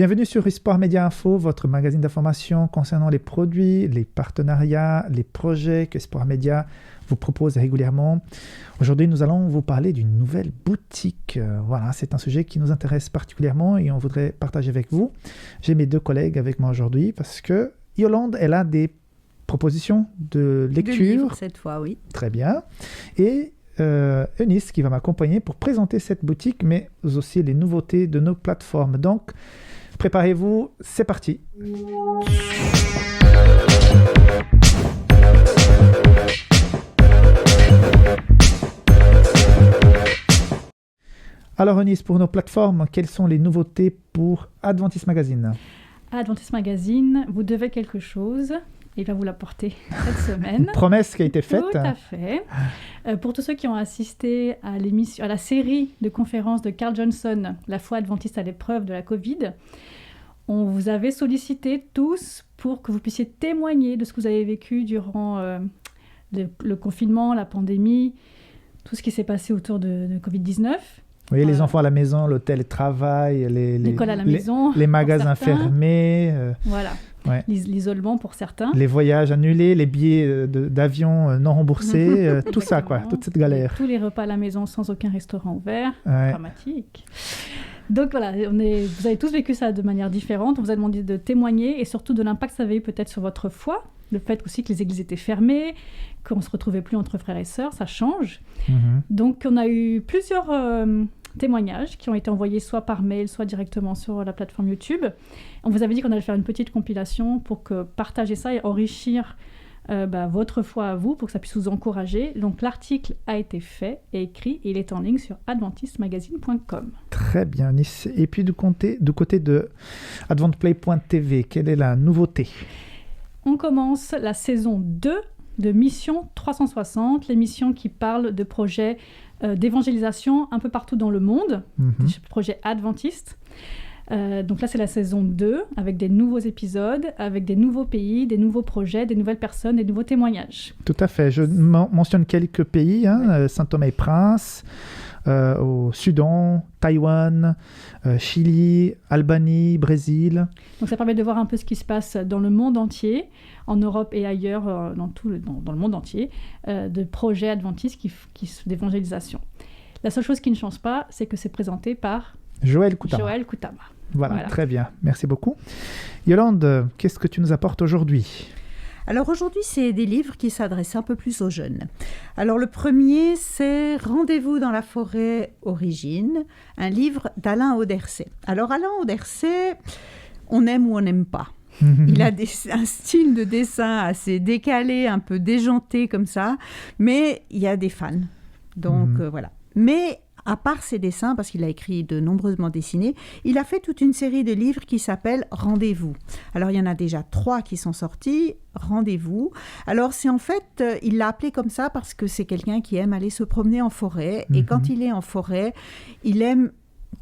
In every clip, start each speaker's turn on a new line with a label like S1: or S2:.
S1: Bienvenue sur eSport Média Info, votre magazine d'information concernant les produits, les partenariats, les projets que eSport Média vous propose régulièrement. Aujourd'hui, nous allons vous parler d'une nouvelle boutique. Voilà, c'est un sujet qui nous intéresse particulièrement et on voudrait partager avec vous. J'ai mes deux collègues avec moi aujourd'hui parce que Yolande, elle a des propositions de lecture.
S2: De livres, cette fois, oui.
S1: Très bien. Et Eunice qui va m'accompagner pour présenter cette boutique, mais aussi les nouveautés de nos plateformes. Donc, préparez-vous, c'est parti. Alors Eunice, pour nos plateformes, quelles sont les nouveautés pour Adventist Magazine ?
S3: À Adventist Magazine, vous devez quelque chose. Il va vous l'apporter cette semaine.
S1: Une promesse qui a été faite.
S3: Tout à fait. Pour tous ceux qui ont assisté à la série de conférences de Carl Johnson, La foi adventiste à l'épreuve de la Covid, on vous avait sollicité tous pour que vous puissiez témoigner de ce que vous avez vécu durant le confinement, la pandémie, tout ce qui s'est passé autour de Covid-19.
S1: Oui, les enfants à la maison, le travail,
S3: l'école à la maison,
S1: les magasins fermés.
S3: Voilà.
S1: Ouais.
S3: L'isolement pour certains.
S1: Les voyages annulés, les billets d'avion non remboursés, tout ça, quoi, toute cette galère.
S3: Tous les repas à la maison sans aucun restaurant ouvert.
S1: Ouais.
S3: Dramatique. Donc voilà, vous avez tous vécu ça de manière différente. On vous a demandé de témoigner et surtout de l'impact que ça avait eu peut-être sur votre foi. Le fait aussi que les églises étaient fermées, qu'on ne se retrouvait plus entre frères et sœurs, ça change. Donc on a eu plusieurs témoignages qui ont été envoyés soit par mail, soit directement sur la plateforme YouTube. On vous avait dit qu'on allait faire une petite compilation pour partager ça et enrichir votre foi à vous, pour que ça puisse vous encourager. Donc l'article a été fait et écrit et il est en ligne sur adventistmagazine.com.
S1: Très bien, Nice. Et puis du côté de adventplay.tv, quelle est la nouveauté ?
S3: On commence la saison 2 de Mission 360, l'émission qui parle de projets d'évangélisation un peu partout dans le monde, des projets adventistes. Donc là, c'est la saison 2, avec des nouveaux épisodes, avec des nouveaux pays, des nouveaux projets, des nouvelles personnes, des nouveaux témoignages.
S1: Tout à fait. Je mentionne quelques pays, Saint-Thomas-et-Prince, au Soudan, Taïwan, Chili, Albanie, Brésil.
S3: Donc ça permet de voir un peu ce qui se passe dans le monde entier, en Europe et ailleurs, dans le monde entier, de projets adventistes d'évangélisation. La seule chose qui ne change pas, c'est que c'est présenté par
S1: Joël Koutama. Voilà, très bien. Merci beaucoup. Yolande, qu'est-ce que tu nous apportes aujourd'hui ?
S2: Alors aujourd'hui, c'est des livres qui s'adressent un peu plus aux jeunes. Alors le premier, c'est Rendez-vous dans la forêt origine, un livre d'Alain Auderset. Alors Alain Auderset, on aime ou on n'aime pas. Il a un style de dessin assez décalé, un peu déjanté comme ça, mais il y a des fans. Donc voilà. Mais à part ses dessins, parce qu'il a écrit de nombreuses bandes dessinées, il a fait toute une série de livres qui s'appellent Rendez-vous. Alors, il y en a déjà 3 qui sont sortis, Rendez-vous. Alors, c'est en fait, il l'a appelé comme ça parce que c'est quelqu'un qui aime aller se promener en forêt. Et quand il est en forêt, il aime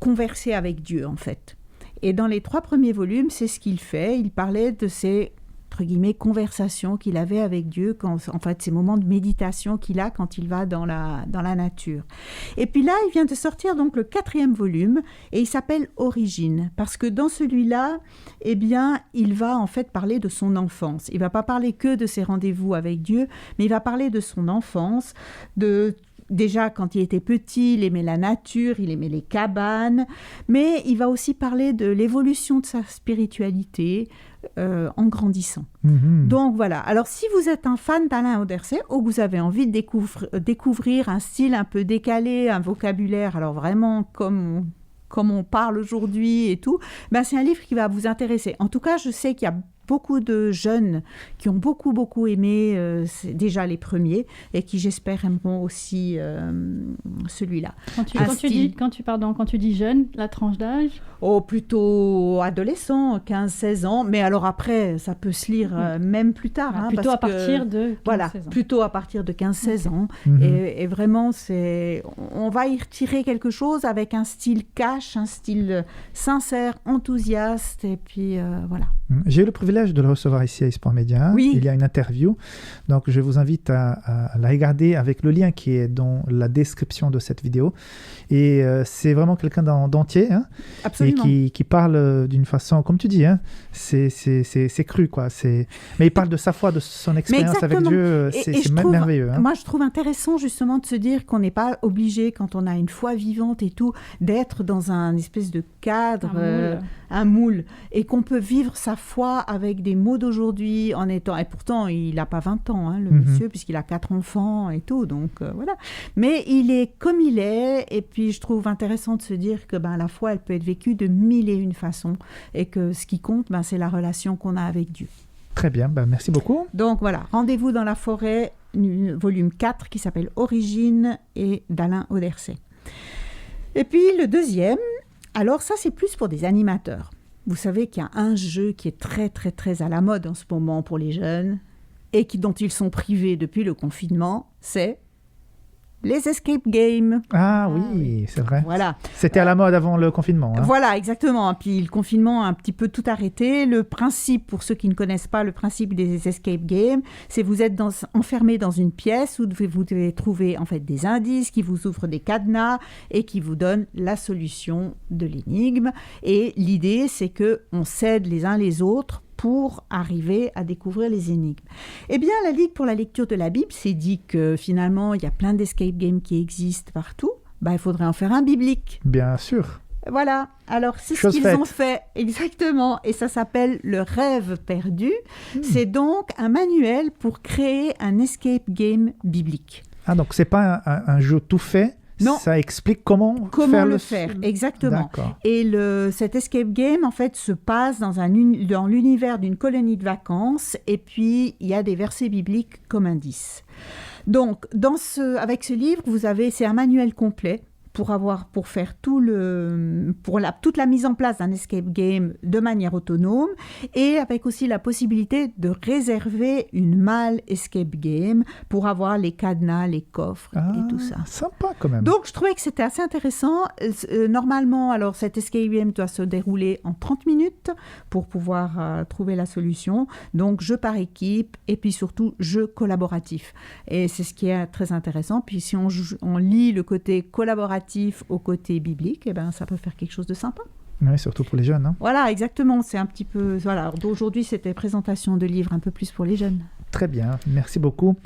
S2: converser avec Dieu, en fait. Et dans les 3 premiers volumes, c'est ce qu'il fait. Il parlait de ces entre guillemets, conversations qu'il avait avec Dieu, en fait, ces moments de méditation qu'il a quand il va dans la nature. Et puis là, il vient de sortir donc le 4e volume, et il s'appelle Origine, parce que dans celui-là, eh bien, il va en fait parler de son enfance. Il ne va pas parler que de ses rendez-vous avec Dieu, mais il va parler de son enfance, déjà, quand il était petit, il aimait la nature, il aimait les cabanes, mais il va aussi parler de l'évolution de sa spiritualité en grandissant. Donc voilà. Alors, si vous êtes un fan d'Alain Auderset ou que vous avez envie de découvrir un style un peu décalé, un vocabulaire, alors vraiment comme on parle aujourd'hui et tout, c'est un livre qui va vous intéresser. En tout cas, je sais qu'il y a beaucoup de jeunes qui ont beaucoup aimé déjà les premiers et qui, j'espère, aimeront aussi celui-là.
S3: Quand tu dis jeune, la tranche d'âge ?
S2: Oh, plutôt adolescent, 15-16 ans. Mais alors après, ça peut se lire même plus tard.
S3: Plutôt à partir de 15-16
S2: voilà,
S3: ans.
S2: Plutôt à partir de 15-16 ans. Et vraiment, on va y retirer quelque chose avec un style cash, un style sincère, enthousiaste. Et puis, voilà.
S1: J'ai eu le privilège de le recevoir ici à Espoir Média.
S2: Oui.
S1: Il y a une interview. Donc, je vous invite à la regarder avec le lien qui est dans la description de cette vidéo. Et c'est vraiment quelqu'un d'entier. Hein,
S2: Absolument.
S1: et qui parle d'une façon, comme tu dis, hein, c'est cru, quoi. Mais il parle de sa foi, de son expérience avec Dieu. C'est merveilleux. Hein.
S2: Moi, je trouve intéressant justement de se dire qu'on n'est pas obligé, quand on a une foi vivante et tout, d'être dans un espèce de cadre, un moule, et qu'on peut vivre sa foi avec des mots d'aujourd'hui en étant... Et pourtant, il n'a pas 20 ans, hein, le monsieur, puisqu'il a 4 enfants et tout, donc voilà. Mais il est comme il est, et puis je trouve intéressant de se dire que la foi, elle peut être vécue de 1001 façons, et que ce qui compte, c'est la relation qu'on a avec Dieu.
S1: Très bien, merci beaucoup.
S2: Donc voilà, Rendez-vous dans la forêt, volume 4, qui s'appelle Origine, et d'Alain Auderset. Et puis le deuxième, alors ça c'est plus pour des animateurs. Vous savez qu'il y a un jeu qui est très très très à la mode en ce moment pour les jeunes et dont ils sont privés depuis le confinement, c'est les escape games.
S1: Ah oui, c'est vrai.
S2: Voilà.
S1: C'était à la mode avant le confinement. Hein.
S2: Voilà, exactement. Puis le confinement a un petit peu tout arrêté. Le principe, pour ceux qui ne connaissent pas le principe des escape games, c'est vous êtes enfermé dans une pièce où vous devez trouver en fait des indices qui vous ouvrent des cadenas et qui vous donnent la solution de l'énigme. Et l'idée, c'est qu'on s'aide les uns les autres pour arriver à découvrir les énigmes. Eh bien, la Ligue pour la lecture de la Bible s'est dit que finalement, il y a plein d'escape games qui existent partout. Il faudrait en faire un biblique.
S1: Bien sûr.
S2: Voilà, alors c'est ce qu'ils ont fait, exactement, et ça s'appelle Le Rêve perdu. C'est donc un manuel pour créer un escape game biblique.
S1: Ah, donc c'est pas un jeu tout fait. Non. Ça explique comment
S2: le faire, exactement. D'accord. Et cet escape game, en fait, se passe dans l'univers d'une colonie de vacances, et puis il y a des versets bibliques comme indice. Donc, avec ce livre, c'est un manuel complet pour faire toute la mise en place d'un escape game de manière autonome, et avec aussi la possibilité de réserver une malle escape game pour avoir les cadenas, les coffres et tout ça.
S1: Sympa quand même.
S2: Donc je trouvais que c'était assez intéressant. Normalement, alors cet escape game doit se dérouler en 30 minutes pour pouvoir trouver la solution. Donc jeu par équipe et puis surtout jeu collaboratif. Et c'est ce qui est très intéressant. Puis si on lie le côté collaboratif au côté biblique, ça peut faire quelque chose de sympa.
S1: Oui, surtout pour les jeunes. Hein.
S2: Voilà, exactement. C'est un petit peu... Voilà. Aujourd'hui, c'était présentation de livres un peu plus pour les jeunes.
S1: Très bien, merci beaucoup.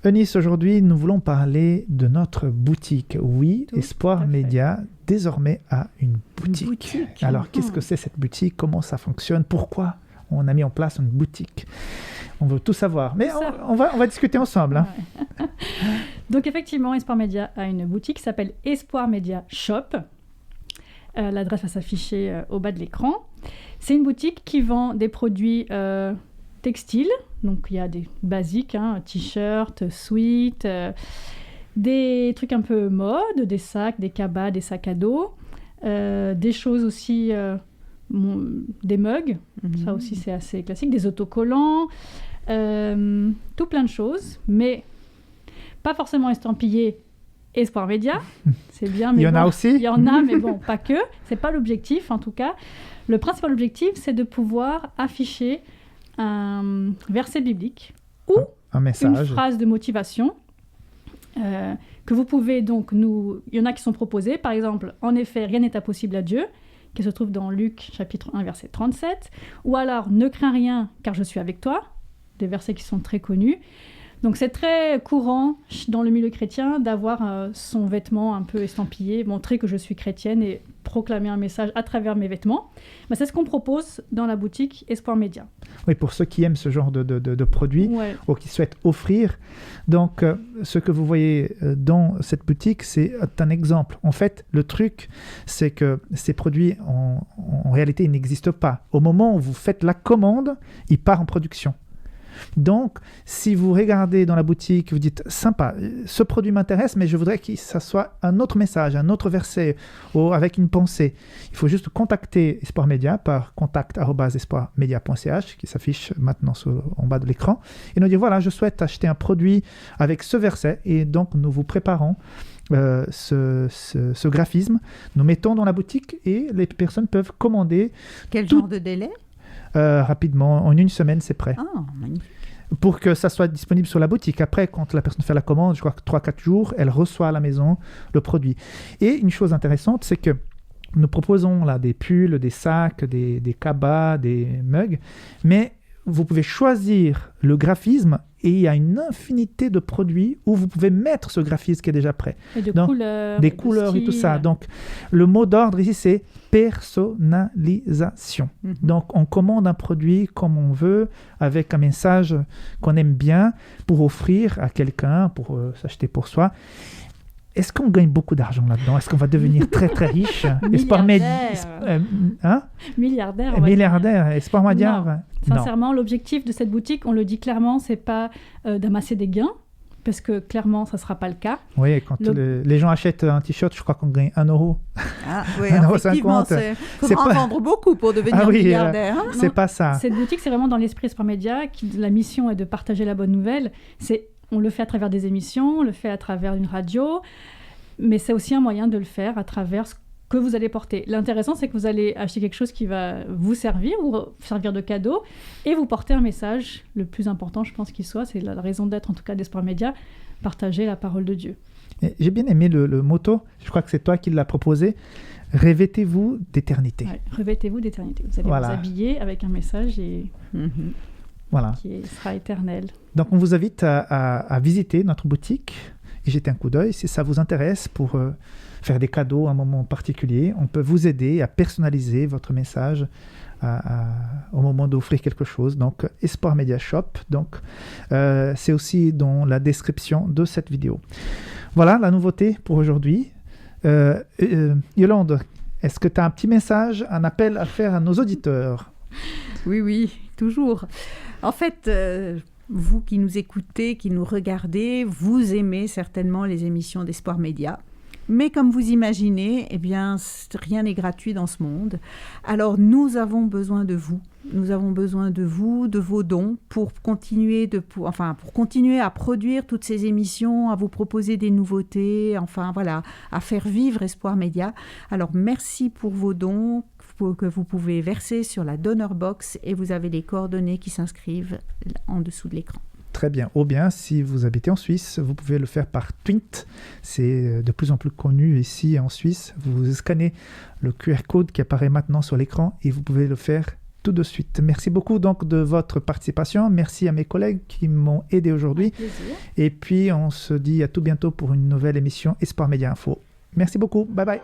S1: Eunice, aujourd'hui, nous voulons parler de notre boutique. Oui, Espoir Média, désormais, a une boutique. Alors, qu'est-ce que c'est cette boutique? Comment ça fonctionne? Pourquoi on a mis en place une boutique? On veut tout savoir, mais on va discuter ensemble. Hein.
S3: Ouais. Donc effectivement, Espoir Média a une boutique qui s'appelle Espoir Média Shop. L'adresse va s'afficher au bas de l'écran. C'est une boutique qui vend des produits textiles. Donc il y a des basiques, t-shirts, sweats, des trucs un peu mode, des sacs, des cabas, des sacs à dos, des choses aussi... des mugs, ça aussi c'est assez classique, des autocollants, tout plein de choses, mais pas forcément estampillés Espoir Média, c'est bien, mais
S1: il y en a aussi.
S3: Il y en a, mais bon, pas que, c'est pas l'objectif en tout cas. Le principal objectif, c'est de pouvoir afficher un verset biblique ou
S1: un message,
S3: une phrase de motivation que vous pouvez donc il y en a qui sont proposés, par exemple, en effet, rien n'est impossible à Dieu, qui se trouve dans Luc, chapitre 1, verset 37. Ou alors, ne crains rien, car je suis avec toi. Des versets qui sont très connus. Donc, c'est très courant dans le milieu chrétien d'avoir son vêtement un peu estampillé, montrer que je suis chrétienne et proclamer un message à travers mes vêtements. C'est ce qu'on propose dans la boutique Espoir Média.
S1: Oui, pour ceux qui aiment ce genre de produits ou qui souhaitent offrir. Donc, ce que vous voyez dans cette boutique, c'est un exemple. En fait, le truc, c'est que ces produits, en réalité, ils n'existent pas. Au moment où vous faites la commande, ils partent en production. Donc, si vous regardez dans la boutique, vous dites « Sympa, ce produit m'intéresse, mais je voudrais que ça soit un autre message, un autre verset, ou avec une pensée. » Il faut juste contacter Espoir Média par contact@espoirmedia.ch qui s'affiche maintenant en bas de l'écran et nous dire « Voilà, je souhaite acheter un produit avec ce verset. » Et donc, nous vous préparons ce graphisme. Nous mettons dans la boutique et les personnes peuvent commander.
S2: Quel genre de délai ?
S1: rapidement. En une semaine, c'est prêt.
S2: Ah, magnifique.
S1: Pour que ça soit disponible sur la boutique. Après, quand la personne fait la commande, je crois que 3-4 jours, elle reçoit à la maison le produit. Et une chose intéressante, c'est que nous proposons là des pulls, des sacs, des cabas, des mugs, mais vous pouvez choisir le graphisme et il y a une infinité de produits où vous pouvez mettre ce graphisme qui est déjà prêt.
S3: Et de
S1: Donc,
S3: couleurs.
S1: des
S3: et de
S1: couleurs et tout ça.
S3: styles.
S1: Donc, le mot d'ordre ici, c'est personnalisation. Donc, on commande un produit comme on veut, avec un message qu'on aime bien pour offrir à quelqu'un, pour s'acheter pour soi. Est-ce qu'on gagne beaucoup d'argent là-dedans? Est-ce qu'on va devenir très très riche?
S3: Milliardaire. on va
S1: Milliardaire. Espoir Média?
S3: Non. Sincèrement, l'objectif de cette boutique, on le dit clairement, c'est pas d'amasser des gains, parce que clairement, ça sera pas le cas.
S1: Oui, quand les gens achètent un t-shirt, je crois qu'on gagne 1 euro.
S2: Ah, oui,
S1: 1,50 €.
S2: Il faudra en vendre beaucoup pour devenir milliardaire.
S1: C'est pas ça.
S3: Cette boutique, c'est vraiment dans l'esprit Espoir Média. La mission est de partager la bonne nouvelle. On le fait à travers des émissions, on le fait à travers une radio, mais c'est aussi un moyen de le faire à travers ce que vous allez porter. L'intéressant, c'est que vous allez acheter quelque chose qui va vous servir ou servir de cadeau et vous porter un message. Le plus important, je pense qu'il soit, c'est la raison d'être en tout cas d'Espoir Média, partager la parole de Dieu.
S1: Et j'ai bien aimé le motto, je crois que c'est toi qui l'as proposé, revêtez-vous d'éternité.
S3: Ouais, revêtez-vous d'éternité. Vous allez vous habiller avec un message qui sera éternel.
S1: Donc on vous invite à visiter notre boutique et jeter un coup d'œil si ça vous intéresse pour faire des cadeaux à un moment particulier. On peut vous aider à personnaliser votre message au moment d'offrir quelque chose. Donc Espoir Média Shop, donc, c'est aussi dans la description de cette vidéo. Voilà la nouveauté pour aujourd'hui. Yolande, est-ce que tu as un petit message, un appel à faire à nos auditeurs?
S2: Oui, toujours. En fait, vous qui nous écoutez, qui nous regardez, vous aimez certainement les émissions d'Espoir Média. Mais comme vous imaginez, eh bien, rien n'est gratuit dans ce monde. Alors, nous avons besoin de vous. Nous avons besoin de vous, de vos dons, pour continuer à produire toutes ces émissions, à vous proposer des nouveautés, à faire vivre Espoir Média. Alors, merci pour vos dons que vous pouvez verser sur la Donor Box et vous avez les coordonnées qui s'inscrivent en dessous de l'écran.
S1: Très bien. Ou bien, si vous habitez en Suisse, vous pouvez le faire par Twint. C'est de plus en plus connu ici en Suisse. Vous scannez le QR code qui apparaît maintenant sur l'écran et vous pouvez le faire tout de suite. Merci beaucoup donc de votre participation. Merci à mes collègues qui m'ont aidé aujourd'hui. Et puis, on se dit à tout bientôt pour une nouvelle émission Espoir Média Info. Merci beaucoup. Bye bye.